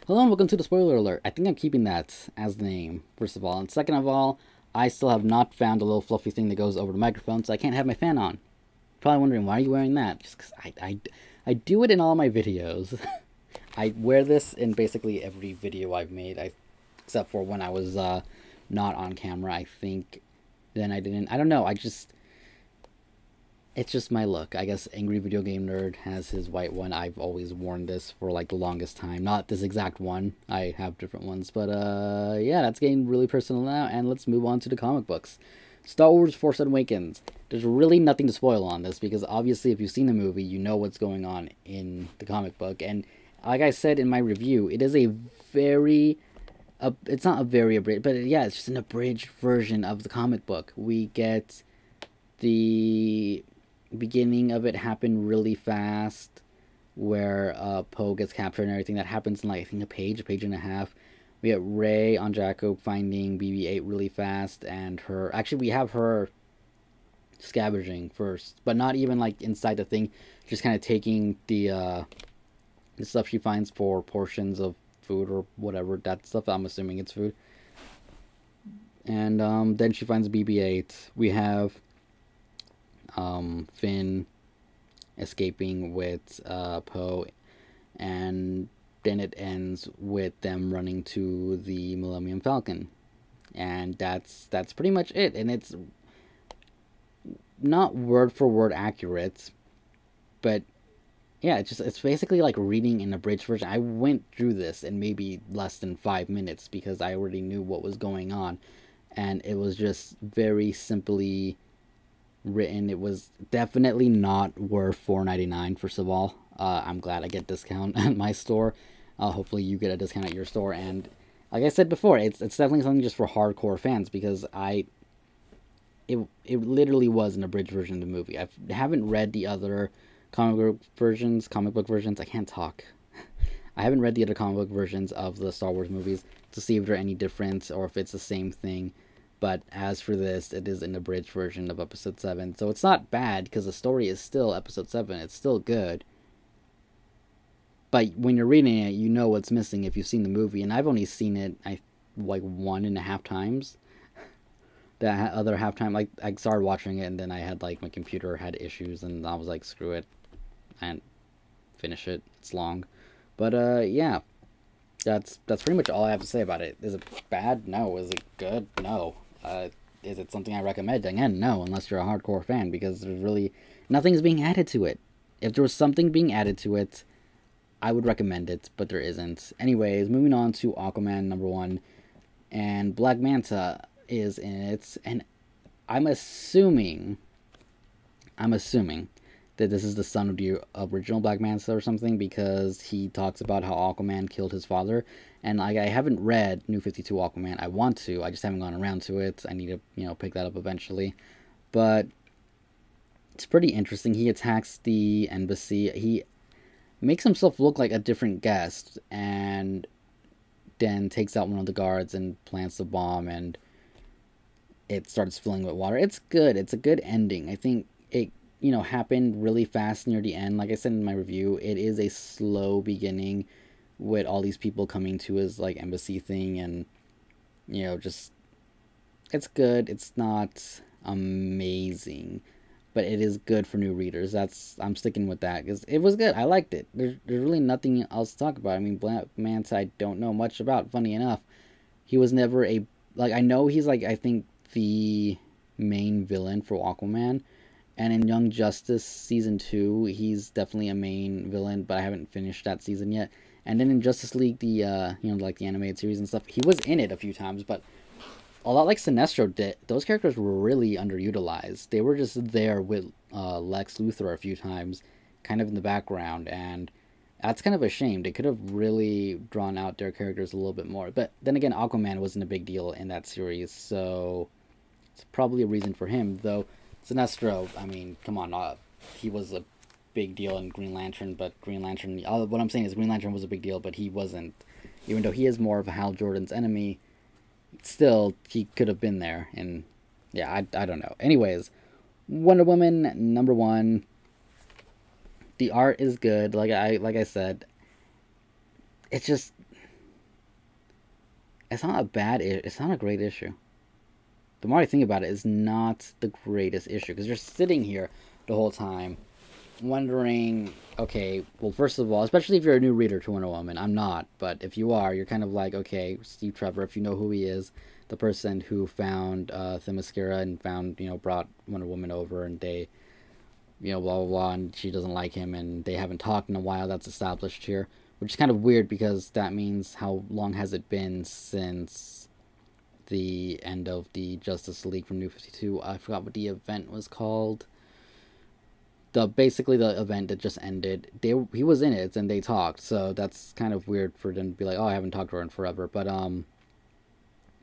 Hello and welcome to the spoiler alert. I think I'm keeping that as the name, first of all. And second of all, I still have not found a little fluffy thing that goes over the microphone, so I can't have my fan on. Probably wondering, why are you wearing that? Just because I do it in all my videos. I wear this in basically every video I've made, except for when I was not on camera. I think then I didn't. I don't know. It's just my look. I guess Angry Video Game Nerd has his white one. I've always worn this for like the longest time. Not this exact one. I have different ones. But yeah, that's getting really personal now. And let's move on to the comic books. Star Wars Force Awakens. There's really nothing to spoil on this because obviously if you've seen the movie, you know what's going on in the comic book. And like I said in my review, it is a very... it's not a very abridged, but yeah, it's just an abridged version of the comic book. We get the beginning of it happen really fast, where Poe gets captured and everything. That happens in like I think a page and a half. We get Rey on Jakku finding BB-8 really fast, and her actually we have her scavenging first, but not even like inside the thing, just kind of taking the stuff she finds for portions of food or whatever that stuff. I'm assuming it's food. And then she finds BB-8. We have Finn escaping with Poe, and then it ends with them running to the Millennium Falcon, and that's pretty much it. And it's not word for word accurate, but yeah, it's basically like reading an abridged version. I went through this in maybe less than 5 minutes because I already knew what was going on, and it was just very simply written. It was definitely not worth $4.99. First of all, I'm glad I get discount at my store. Hopefully you get a discount at your store. And like I said before, it's definitely something just for hardcore fans because it literally was an abridged version of the movie. I haven't read the other comic book versions. I can't talk. I haven't read the other comic book versions of the Star Wars movies to see if they're any different or if it's the same thing. But as for this, it is an abridged version of Episode 7. So it's not bad because the story is still Episode 7. It's still good. But when you're reading it, you know what's missing if you've seen the movie. And I've only seen it like 1.5 times. The other half time, like I started watching it and then I had like my computer had issues and I was like, screw it. And finish it. It's long. But yeah. That's pretty much all I have to say about it. Is it bad? No. Is it good? No. Is it something I recommend? Again, no, unless you're a hardcore fan, because there's really nothing's being added to it. If there was something being added to it, I would recommend it, but there isn't. Anyways, moving on to Aquaman #1, and Black Manta is in it, and I'm assuming that this is the son of the original Black Manta or something, because he talks about how Aquaman killed his father. And I haven't read New 52 Aquaman. I want to. I just haven't gone around to it. I need to, pick that up eventually. But it's pretty interesting. He attacks the embassy. He makes himself look like a different guest, and then takes out one of the guards and plants the bomb, and it starts filling with water. It's good. It's a good ending. I think it happened really fast near the end. Like I said in my review, it is a slow beginning with all these people coming to his like embassy thing, and just it's good. It's not amazing, but it is good for new readers. I'm sticking with that because it was good. I liked it. There's really nothing else to talk about. I mean, Black Manta I don't know much about. Funny enough, he was never I know he's like, I think, the main villain for Aquaman. And in Young Justice Season 2, he's definitely a main villain, but I haven't finished that season yet. And then in Justice League, the like the animated series and stuff, he was in it a few times, but a lot like Sinestro did, those characters were really underutilized. They were just there with Lex Luthor a few times, kind of in the background, and that's kind of a shame. They could have really drawn out their characters a little bit more. But then again, Aquaman wasn't a big deal in that series, so it's probably a reason for him, though. Sinestro, I mean, come on, he was a big deal in Green Lantern, but Green Lantern, what I'm saying is Green Lantern was a big deal, but he wasn't, even though he is more of Hal Jordan's enemy, still, he could have been there, and yeah, I don't know. Anyways, Wonder Woman #1, the art is good, like I said, it's just, It's not a it's not a great issue. The more I think about it, it's not the greatest issue because you're sitting here the whole time wondering, okay, well, first of all, especially if you're a new reader to Wonder Woman, I'm not, but if you are, you're kind of like, okay, Steve Trevor, if you know who he is, the person who found Themyscira and found, brought Wonder Woman over, and they, blah, blah, blah, and she doesn't like him, and they haven't talked in a while, that's established here, which is kind of weird because that means how long has it been since the end of the Justice League from New 52? I forgot what the event was called. Basically the event that just ended, he was in it and they talked, so that's kind of weird for them to be like, oh, I haven't talked to her in forever. But the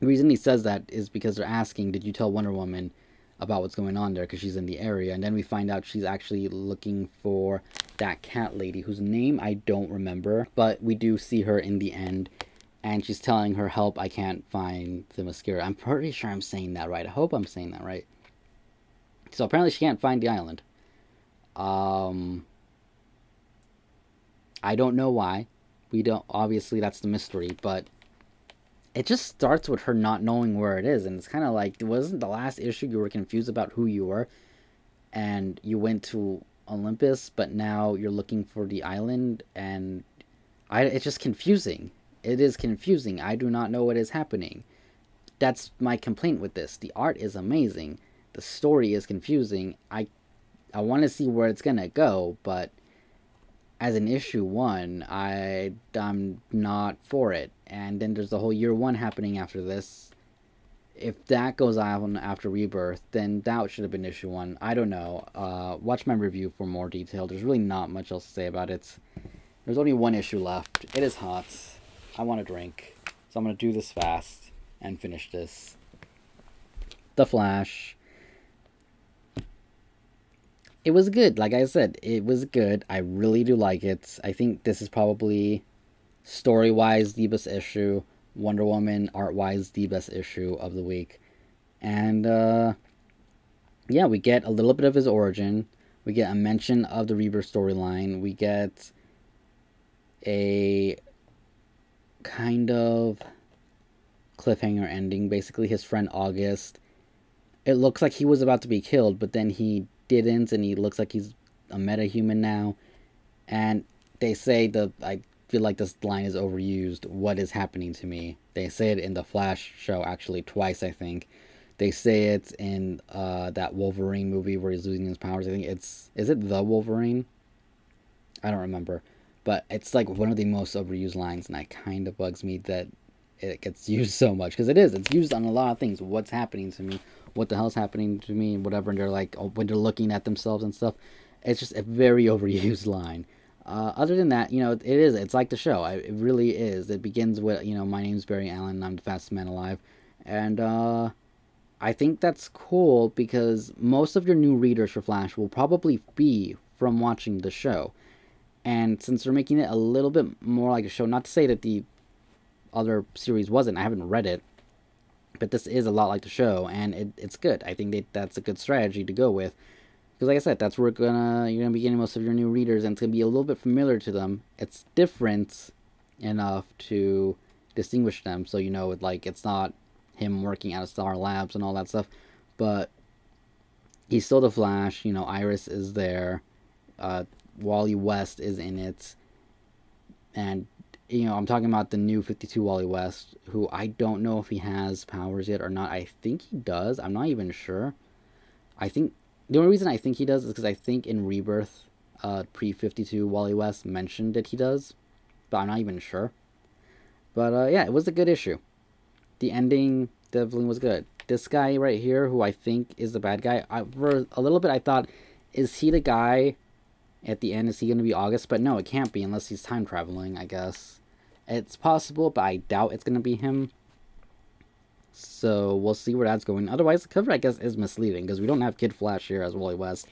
reason he says that is because they're asking, did you tell Wonder Woman about what's going on there, because she's in the area, and then we find out she's actually looking for that cat lady whose name I don't remember, but we do see her in the end, and she's telling her, help, I can't find the mascara. I'm pretty sure I'm saying that right. I hope I'm saying that right. So apparently she can't find the island. I don't know why. We don't, obviously that's the mystery, but it just starts with her not knowing where it is, and it's kind of like, wasn't the last issue you were confused about who you were, and you went to Olympus, but now you're looking for the island, and it's just confusing. It is confusing. I do not know what is happening. That's my complaint with this. The art is amazing. The story is confusing. I want to see where it's gonna go, but as an issue one, I'm not for it. And then there's the whole year one happening after this. If that goes on after Rebirth, then that should have been issue one. I don't know. Watch my review for more detail. There's really not much else to say about it. There's only one issue left. It is hot. I want a drink, so I'm gonna do this fast and finish this. The Flash. It was good. Like I said, it was good. I really do like it. I think this is probably, story-wise, the best issue. Wonder Woman, art-wise, the best issue of the week. And, yeah, we get a little bit of his origin. We get a mention of the Rebirth storyline. We get a kind of cliffhanger ending. Basically, his friend August, it looks like he was about to be killed, but then he didn't, and he looks like he's a metahuman now. And they say I feel like this line is overused. What is happening to me? They say it in the Flash show actually twice, I think. They say it in that Wolverine movie where he's losing his powers. I think is it the Wolverine? I don't remember, but it's like one of the most overused lines, and it kind of bugs me that it gets used so much, because it's used on a lot of things. What's happening to me? What the hell's happening to me? Whatever. And they're like, when they're looking at themselves and stuff, it's just a very overused line. Other than that, it's like the show. It really is. It begins with, my name's Barry Allen, and I'm the fastest man alive. And I think that's cool, because most of your new readers for Flash will probably be from watching the show. And since they're making it a little bit more like a show, not to say that the other series wasn't, I haven't read it, but this is a lot like the show, and it's good. I think that's a good strategy to go with, because like I said, that's where you're gonna be getting most of your new readers, and it's gonna be a little bit familiar to them. It's different enough to distinguish them, so it's not him working out of Star Labs and all that stuff, but he's still the Flash. Iris is there, Wally West is in it, and I'm talking about the new 52 Wally West, who I don't know if he has powers yet or not. I think he does. I'm not even sure. I think the only reason I think he does is because I think in Rebirth, pre-52 Wally West mentioned that he does, but I'm not even sure. But yeah, it was a good issue. The ending definitely was good. This guy right here, who I think is the bad guy, for a little bit I thought, is he the guy at the end? Is he going to be August? But no, it can't be unless he's time traveling, I guess. It's possible, but I doubt it's going to be him. So we'll see where that's going. Otherwise, the cover, I guess, is misleading, because we don't have Kid Flash here as Wally West.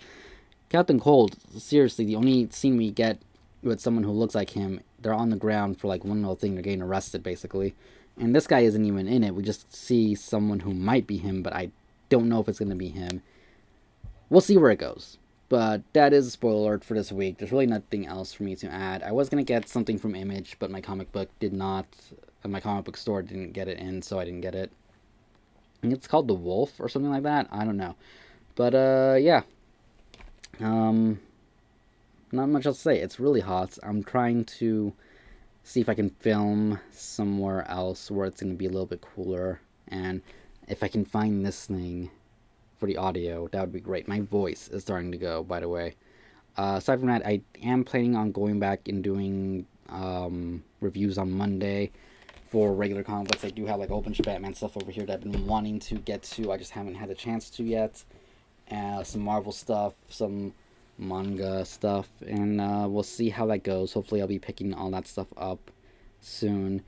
Captain Cold, seriously, the only scene we get with someone who looks like him, they're on the ground for like one little thing. They're getting arrested, basically. And this guy isn't even in it. We just see someone who might be him, but I don't know if it's going to be him. We'll see where it goes. But that is a spoiler alert for this week. There's really nothing else for me to add. I was going to get something from Image, but my comic book did not my comic book store didn't get it in, so I didn't get it. I think it's called The Wolf or something like that. I don't know. But yeah. Not much else to say. It's really hot. I'm trying to see if I can film somewhere else where it's going to be a little bit cooler. And if I can find this thing for the audio, that would be great. My voice is starting to go, by the way. Aside from that, I am planning on going back and doing reviews on Monday for regular comic books. I do have like a whole bunch of Batman stuff over here that I've been wanting to get to. I just haven't had a chance to yet. Some Marvel stuff, some manga stuff, and we'll see how that goes. Hopefully I'll be picking all that stuff up soon.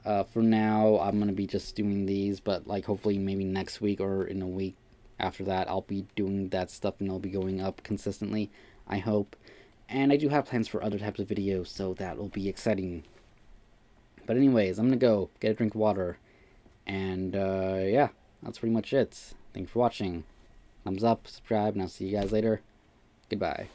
For now, I'm going to be just doing these, but like hopefully maybe next week or in a week after that, I'll be doing that stuff and it'll be going up consistently, I hope. And I do have plans for other types of videos, so that will be exciting. But anyways, I'm going to go get a drink of water, and yeah, that's pretty much it. Thanks for watching. Thumbs up, subscribe, and I'll see you guys later. Goodbye.